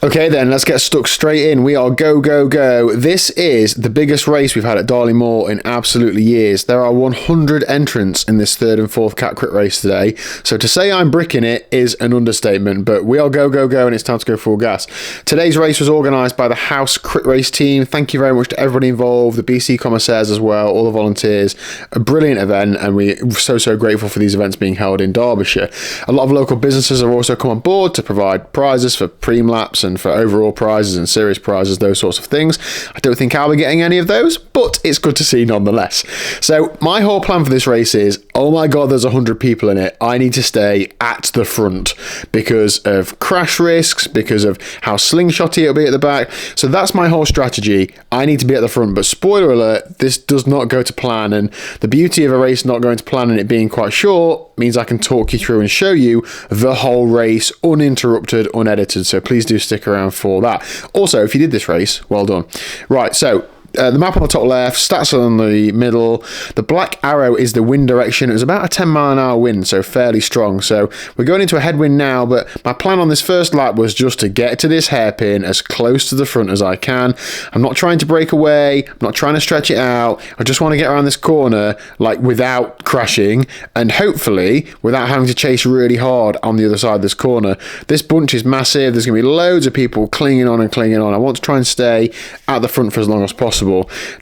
Okay then, let's get stuck straight in. We are go, go, go. This is the biggest race we've had at Darley Moor in absolutely years. There are 100 entrants in this third and fourth cat crit race today. So to say I'm bricking it is an understatement, but we are go, go, go, and it's time to go full gas. Today's race was organised by the House Crit Race team. Thank you very much to everybody involved, the BC commissaires as well, all the volunteers. A brilliant event, and we're so grateful for these events being held in Derbyshire. A lot of local businesses have also come on board to provide prizes for preem laps and for overall prizes and serious prizes, those sorts of things. I don't think I'll be getting any of those, but it's good to see nonetheless. So my whole plan for this race is, oh my god, there's 100 people in it. I need to stay at the front because of crash risks, because of how slingshotty it'll be at the back. So that's my whole strategy. I need to be at the front, but spoiler alert, this does not go to plan, and the beauty of a race not going to plan and it being quite short means I can talk you through and show you the whole race uninterrupted, unedited. So please do stick around for that. Also, if you did this race, well done. Right, so the map on the top left, stats on the middle. The black arrow is the wind direction. It was about a 10-mile-an-hour wind, so fairly strong. So we're going into a headwind now, but my plan on this first lap was just to get to this hairpin as close to the front as I can. I'm not trying to break away. I'm not trying to stretch it out. I just want to get around this corner like without crashing and hopefully without having to chase really hard on the other side of this corner. This bunch is massive. There's going to be loads of people clinging on and clinging on. I want to try and stay at the front for as long as possible.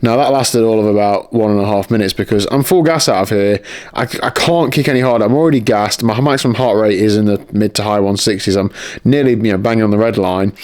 Now that lasted all of about 1.5 minutes because I'm full gas out of here. I can't kick any harder. I'm already gassed. My maximum heart rate is in the mid to high 160s. I'm nearly banging on the red line.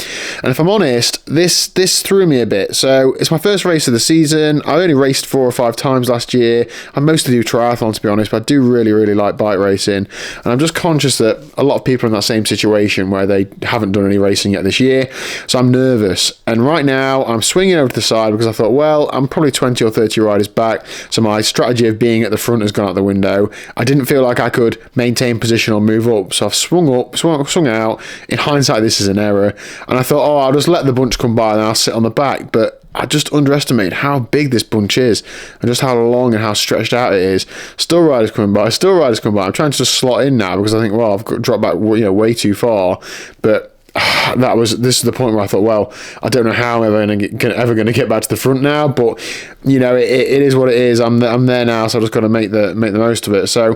And if I'm honest, this threw me a bit. So it's my first race of the season. I only raced 4 or 5 times last year. I mostly do triathlon, to be honest, but I do really like bike racing. And I'm just conscious that a lot of people are in that same situation where they haven't done any racing yet this year. So I'm nervous. And right now I'm swinging over to the side because I thought, well, I'm probably 20 or 30 riders back, so my strategy of being at the front has gone out the window. I didn't feel like I could maintain position or move up, so I've swung out. In hindsight, this is an error, and I thought, I'll just let the bunch come by and I'll sit on the back, but I just underestimated how big this bunch is and just how long and how stretched out it is. Still riders coming by. I'm trying to just slot in now because I think, well, I've got dropped back way too far, but this is the point where I thought, well, I don't know how I'm ever going to get back to the front now, but it is what it is. I'm there now, so I've just got to make the most of it. So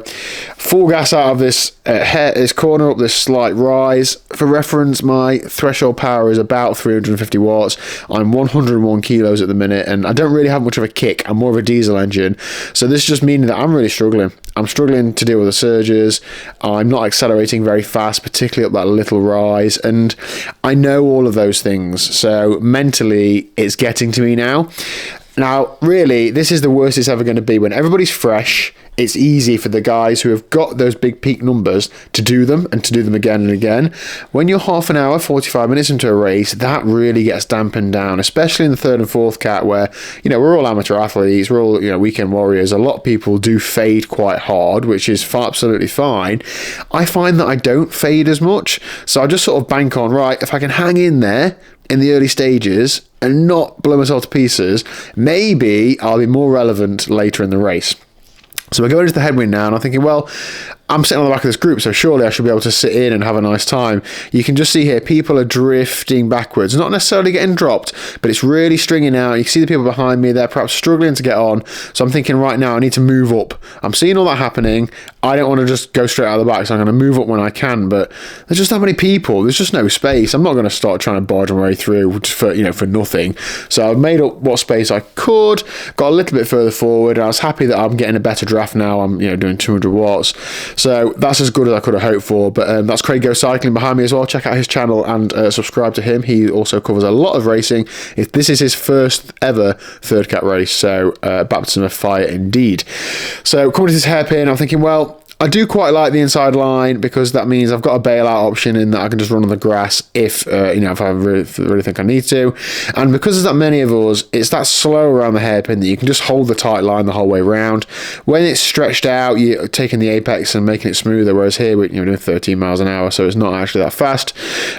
full gas out of this corner up this slight rise. For reference, my threshold power is about 350 watts. I'm 101 kilos at the minute, and I don't really have much of a kick. I'm more of a diesel engine, so this just means that I'm really struggling. I'm struggling to deal with the surges. I'm not accelerating very fast, particularly up that little rise, and I know all of those things, so mentally it's getting to me now. Now, really, this is the worst it's ever going to be. When everybody's fresh, it's easy for the guys who have got those big peak numbers to do them and to do them again and again. When you're half an hour, 45 minutes into a race, that really gets dampened down, especially in the third and fourth cat where, we're all amateur athletes, we're all, weekend warriors. A lot of people do fade quite hard, which is absolutely fine. I find that I don't fade as much, so I just sort of bank on, right, if I can hang in there in the early stages and not blow myself to pieces, maybe I'll be more relevant later in the race. So we're going into the headwind now, and I'm thinking, well, I'm sitting on the back of this group, so surely I should be able to sit in and have a nice time. You can just see here, people are drifting backwards, not necessarily getting dropped, but it's really stringing out. You can see the people behind me, they're perhaps struggling to get on. So I'm thinking right now, I need to move up. I'm seeing all that happening. I don't want to just go straight out of the back, so I'm going to move up when I can, but there's just that many people. There's just no space. I'm not going to start trying to barge my way through for nothing. So I've made up what space I could, got a little bit further forward, and I was happy that I'm getting a better draft now. I'm doing 200 watts. So that's as good as I could have hoped for. But that's Craig Go Cycling behind me as well. Check out his channel and subscribe to him. He also covers a lot of racing. If this is his first ever third cat race, so baptism of fire indeed. So coming to this hairpin, I'm thinking, well, I do quite like the inside line because that means I've got a bailout option in that I can just run on the grass if if I really think I need to. And because there's that many of us, it's that slow around the hairpin that you can just hold the tight line the whole way around. When it's stretched out, you're taking the apex and making it smoother, whereas here we're doing 13 miles an hour, so it's not actually that fast.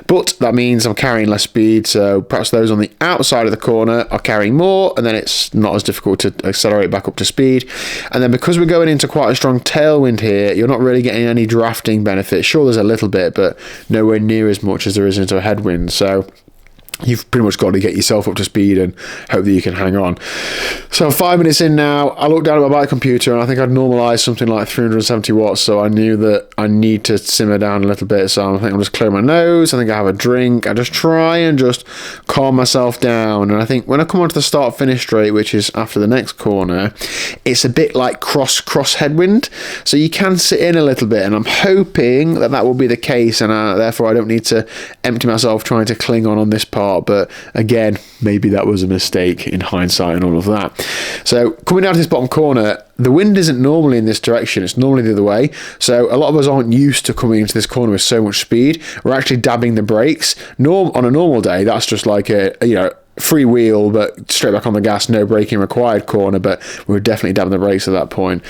But that means I'm carrying less speed, so perhaps those on the outside of the corner are carrying more, and then it's not as difficult to accelerate back up to speed. And then because we're going into quite a strong tailwind here, you're not really getting any drafting benefit. Sure, there's a little bit, but nowhere near as much as there is into a headwind. So you've pretty much got to get yourself up to speed and hope that you can hang on. So 5 minutes in now, I looked down at my bike computer and I think I'd normalised something like 370 watts, so I knew that I need to simmer down a little bit. So I think I'm just clearing my nose, I think I have a drink, I just try and just calm myself down. And I think when I come onto the start-finish straight, which is after the next corner, it's a bit like cross headwind, so you can sit in a little bit, and I'm hoping that that will be the case, and therefore I don't need to empty myself trying to cling on this part. But again, maybe that was a mistake in hindsight and all of that. So coming down to this bottom corner, the wind isn't normally in this direction, it's normally the other way. So a lot of us aren't used to coming into this corner with so much speed. We're actually dabbing the brakes. On a normal day, that's just like a free wheel, but straight back on the gas, no braking required corner, but we were definitely dabbing the brakes at that point.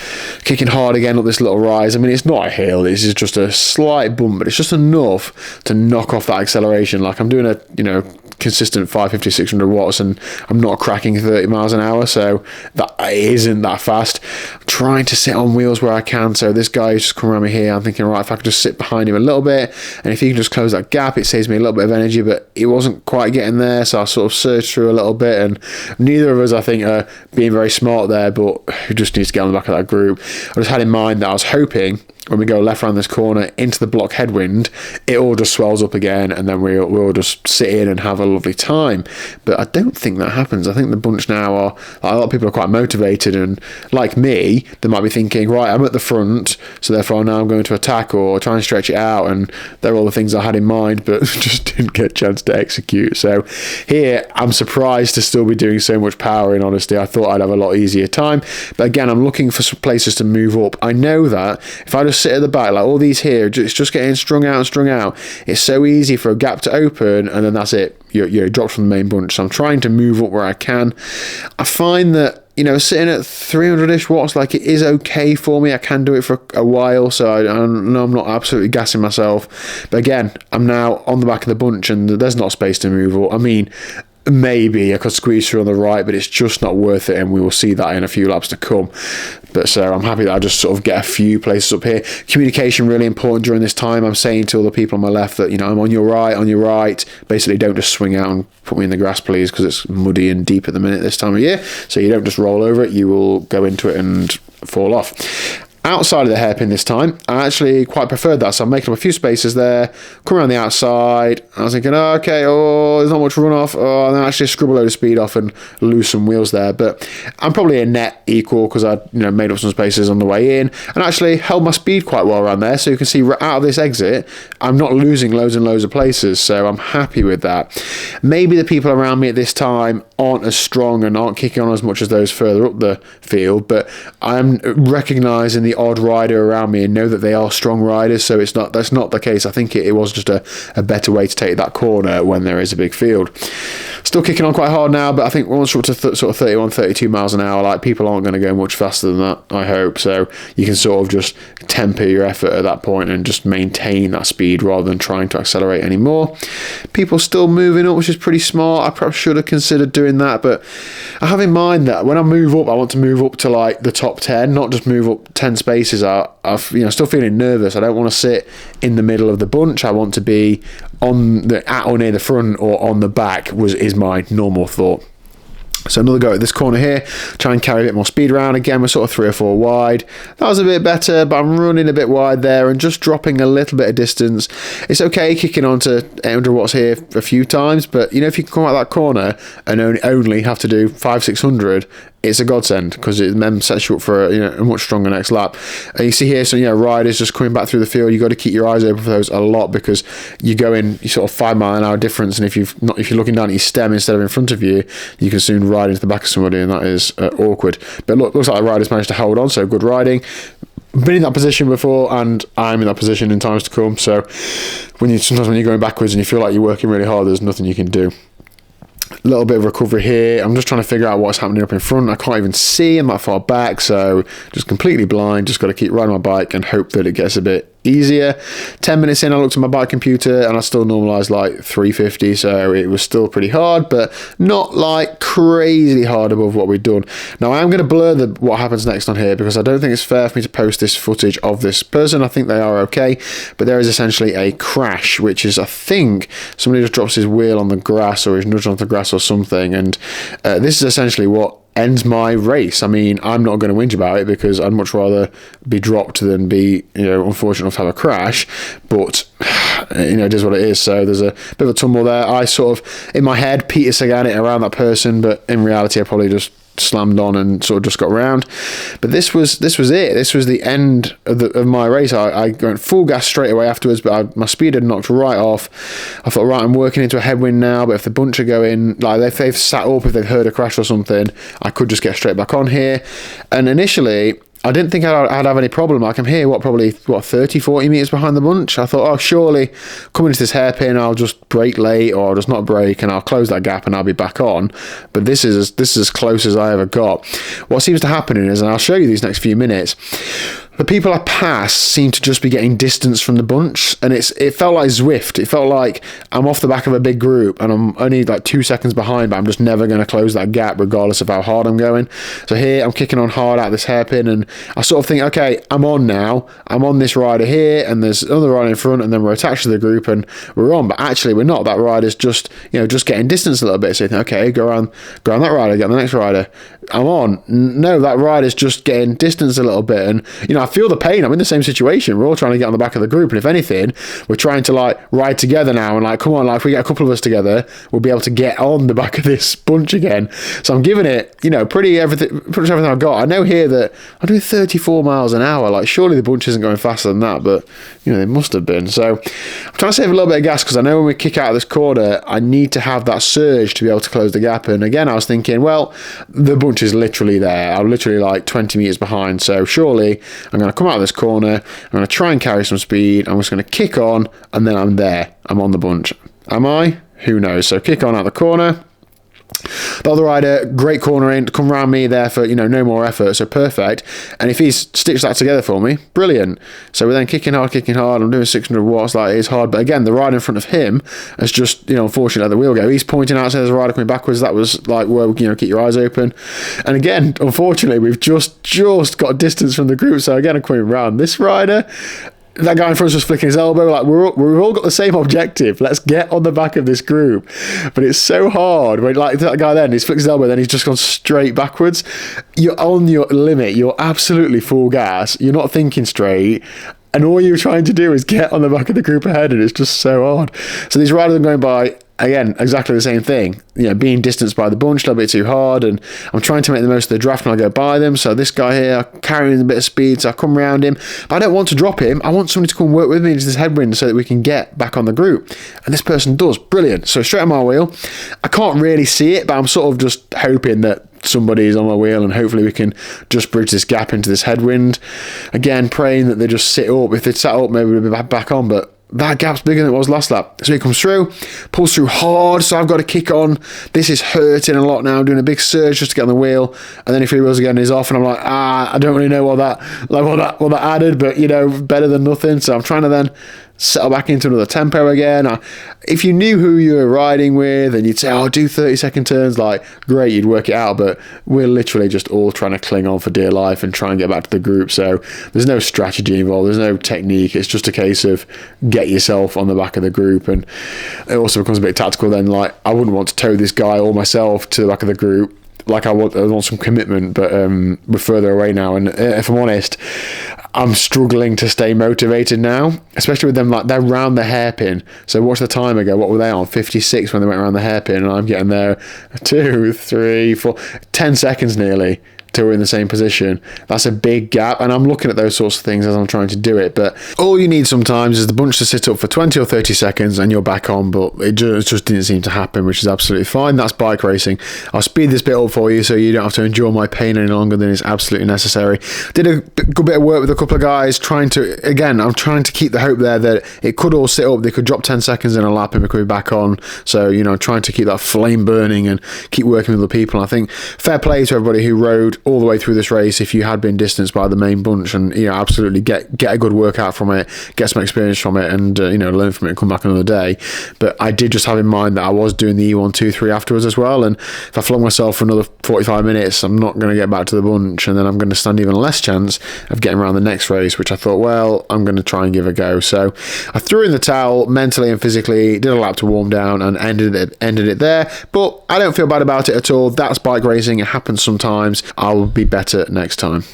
Kicking hard again up this little rise. I mean, it's not a hill, this is just a slight bump, but it's just enough to knock off that acceleration. Like, I'm doing a, consistent 550, 600 watts, and I'm not cracking 30 miles an hour, so that isn't that fast. I'm trying to sit on wheels where I can, so this guy just come around me here. I'm thinking, right, if I could just sit behind him a little bit, and if he can just close that gap, it saves me a little bit of energy, but it wasn't quite getting there, so I sort of surged through a little bit, and neither of us, I think, are being very smart there, but who just needs to get on the back of that group. I just had in mind that I was hoping when we go left around this corner into the block headwind, it all just swells up again, and then we'll just sit in and have a lovely time. But I don't think that happens. I think the bunch now are, a lot of people are quite motivated, and like me, they might be thinking, right, I'm at the front, so therefore now I'm going to attack or try and stretch it out, and they're all the things I had in mind, but just didn't get a chance to execute. So here, I'm surprised to still be doing so much power, in honesty. I thought I'd have a lot easier time, but again, I'm looking for some places to move up. I know that if I just sit at the back, like all these here, it's just getting strung out, it's so easy for a gap to open, and then that's it, you're dropped from the main bunch. So I'm trying to move up where I can. I find that sitting at 300-ish watts, like, it is okay for me. I can do it for a while, so I know I'm not absolutely gassing myself. But again, I'm now on the back of the bunch, and there's not space to move up. I mean, maybe I could squeeze through on the right, but it's just not worth it, and we will see that in a few laps to come. But so I'm happy that I just sort of get a few places up here. Communication really important during this time. I'm saying to all the people on my left that, I'm on your right. Basically, don't just swing out and put me in the grass, please, because it's muddy and deep at the minute this time of year. So you don't just roll over it, you will go into it and fall off. Outside of the hairpin this time, I actually quite preferred that, so I'm making up a few spaces there, come around the outside. I was thinking, there's not much runoff, and then actually scrub a load of speed off and lose some wheels there, but I'm probably a net equal because I made up some spaces on the way in, and actually held my speed quite well around there, so you can see out of this exit, I'm not losing loads and loads of places, so I'm happy with that. Maybe the people around me at this time aren't as strong and aren't kicking on as much as those further up the field, but I'm recognising the odd rider around me and know that they are strong riders, so that's not the case. I think it was just a better way to take that corner when there is a big field. Still kicking on quite hard now, but I think once we're up to sort of 31, 32 miles an hour, like, people aren't going to go much faster than that, I hope, so you can sort of just temper your effort at that point and just maintain that speed rather than trying to accelerate anymore. People still moving up, which is pretty smart. I perhaps should have considered doing that, but I have in mind that when I move up, I want to move up to like the top 10, not just move up 10 spaces. I'm still feeling nervous. I don't want to sit in the middle of the bunch. I want to be at or near the front or on the back is my normal thought. So another go at this corner here, try and carry a bit more speed around. Again, we're sort of 3 or 4 wide. That was a bit better, but I'm running a bit wide there and just dropping a little bit of distance. It's okay kicking on to 800 watts here a few times, but if you can come out that corner and only have to do 500-600, it's a godsend because it then sets you up for a much stronger next lap. And you see here some riders just coming back through the field. You've got to keep your eyes open for those a lot because you go in sort of 5 mile an hour difference, and if you're looking down at your stem instead of in front of you, you can soon ride into the back of somebody, and that is awkward. But looks like the riders managed to hold on, so good riding. Been in that position before, and I'm in that position in times to come. So sometimes when you're going backwards and you feel like you're working really hard, there's nothing you can do. A little bit of recovery here. I'm just trying to figure out what's happening up in front. I can't even see. I'm that far back, so just completely blind. Just got to keep riding my bike and hope that it gets a bit easier. 10 minutes in, I looked at my bike computer and I still normalized like 350, so it was still pretty hard, but not like crazy hard above what we'd done. Now I am going to blur what happens next on here, because I don't think it's fair for me to post this footage of this person. I think they are okay, but there is essentially a crash, which is, I think somebody just drops his wheel on the grass, or he's nudged onto the grass or something, and this is essentially what ends my race. I mean, I'm not going to whinge about it, because I'd much rather be dropped than be, unfortunate enough to have a crash, but it is what it is. So there's a bit of a tumble there. I sort of, in my head, Peter Sagan it around that person, but in reality I probably just slammed on and sort of just got around. But this was it. This was the end of my race. I went full gas straight away afterwards, but my speed had knocked right off. I thought, right, I'm working into a headwind now, but if the bunch are going, like if they've sat up, if they've heard a crash or something, I could just get straight back on here. And initially I didn't think I'd have any problem. Like, I'm here, probably 30, 40 metres behind the bunch. I thought, oh, surely coming to this hairpin, I'll just brake late, or I'll just not brake, and I'll close that gap and I'll be back on. But this is as close as I ever got. What seems to happen is, and I'll show you these next few minutes, the people I pass seem to just be getting distance from the bunch, and it felt like Zwift. It felt like I'm off the back of a big group and I'm only like 2 seconds behind, but I'm just never going to close that gap regardless of how hard I'm going. So here I'm kicking on hard out this hairpin, and I sort of think, okay, I'm on now. I'm on this rider here, and there's another rider in front, and then we're attached to the group and we're on. But actually we're not. That rider's just getting distance a little bit. So you think, okay, go around that rider, get on the next rider. I'm on. No, that rider's just getting distance a little bit, and I feel the pain. I'm in the same situation. We're all trying to get on the back of the group, and if anything, we're trying to like ride together now, and like, come on, like if we get a couple of us together, we'll be able to get on the back of this bunch again. So I'm giving it, pretty much everything I've got. I know here that I'm doing 34 miles an hour. Like, surely the bunch isn't going faster than that, but they must have been. So I'm trying to save a little bit of gas, because I know when we kick out of this corner, I need to have that surge to be able to close the gap. And again, I was thinking, well, the bunch is literally there. I'm literally like 20 meters behind, so surely I'm going to come out of this corner, I'm going to try and carry some speed, I'm just going to kick on, and then I'm there, I'm on the bunch. Am I? Who knows? So kick on out the corner. The other rider, great corner in, come around me there for, no more effort, so perfect. And if he's stitched that together for me, brilliant. So we're then kicking hard, I'm doing 600 watts, like, it's hard. But again, the rider in front of him has just, unfortunately let the wheel go. He's pointing out, so there's a rider coming backwards. That was like, well, keep your eyes open. And again, unfortunately, we've just got distance from the group. So again, I'm coming around this rider. That guy in front was flicking his elbow. Like, we've all got the same objective. Let's get on the back of this group. But it's so hard when, like, that guy then, he's flicked his elbow, then he's just gone straight backwards. You're on your limit. You're absolutely full gas. You're not thinking straight. And all you're trying to do is get on the back of the group ahead, and it's just so hard. So these riders are going by, again, exactly the same thing. Being distanced by the bunch a little bit too hard, and I'm trying to make the most of the draft when I go by them. So this guy here, carrying a bit of speed, so I come around him. But I don't want to drop him. I want somebody to come work with me into this headwind so that we can get back on the group. And this person does. Brilliant. So straight on my wheel. I can't really see it, but I'm sort of just hoping that somebody's on my wheel, and hopefully we can just bridge this gap into this headwind. Again, praying that they just sit up. If they'd sat up, maybe we'd be back on, but that gap's bigger than it was last lap. So he comes through, pulls through hard, so I've got to kick on. This is hurting a lot now, doing a big surge just to get on the wheel, and then if he wheels again, he's off, and I'm like, I don't really know what that added, but better than nothing. So I'm trying to then settle back into another tempo again. If you knew who you were riding with, and you'd say, oh, do 30-second turns, like, great, you'd work it out, but we're literally just all trying to cling on for dear life and try and get back to the group. So there's no strategy involved, there's no technique, it's just a case of get yourself on the back of the group. And it also becomes a bit tactical then, like, I wouldn't want to tow this guy or myself to the back of the group. Like, I want some commitment, but we're further away now, and if I'm honest, I'm struggling to stay motivated now, especially with them, like, they're round the hairpin. So watch the time ago, what were they on? 56 when they went around the hairpin, and I'm getting there 2, 3, 4, 10 seconds nearly till we're in the same position. That's a big gap, and I'm looking at those sorts of things as I'm trying to do it. But all you need sometimes is the bunch to sit up for 20 or 30 seconds and you're back on, but it just didn't seem to happen, which is absolutely fine. That's bike racing. I'll speed this bit up for you so you don't have to endure my pain any longer than is absolutely necessary. Did a good bit of work with a couple of guys, I'm trying to keep the hope there that it could all sit up, they could drop 10 seconds in a lap and we could be back on. So, trying to keep that flame burning and keep working with other people. I think fair play to everybody who rode all the way through this race if you had been distanced by the main bunch, and absolutely get a good workout from it, get some experience from it, and learn from it and come back another day. But I did just have in mind that I was doing the E123 afterwards as well, and if I flung myself for another 45 minutes, I'm not going to get back to the bunch, and then I'm going to stand even less chance of getting around the next race, which I thought, well, I'm going to try and give a go. So I threw in the towel mentally and physically, did a lap to warm down, and ended it there. But I don't feel bad about it at all. That's bike racing. It happens sometimes. I will be better next time.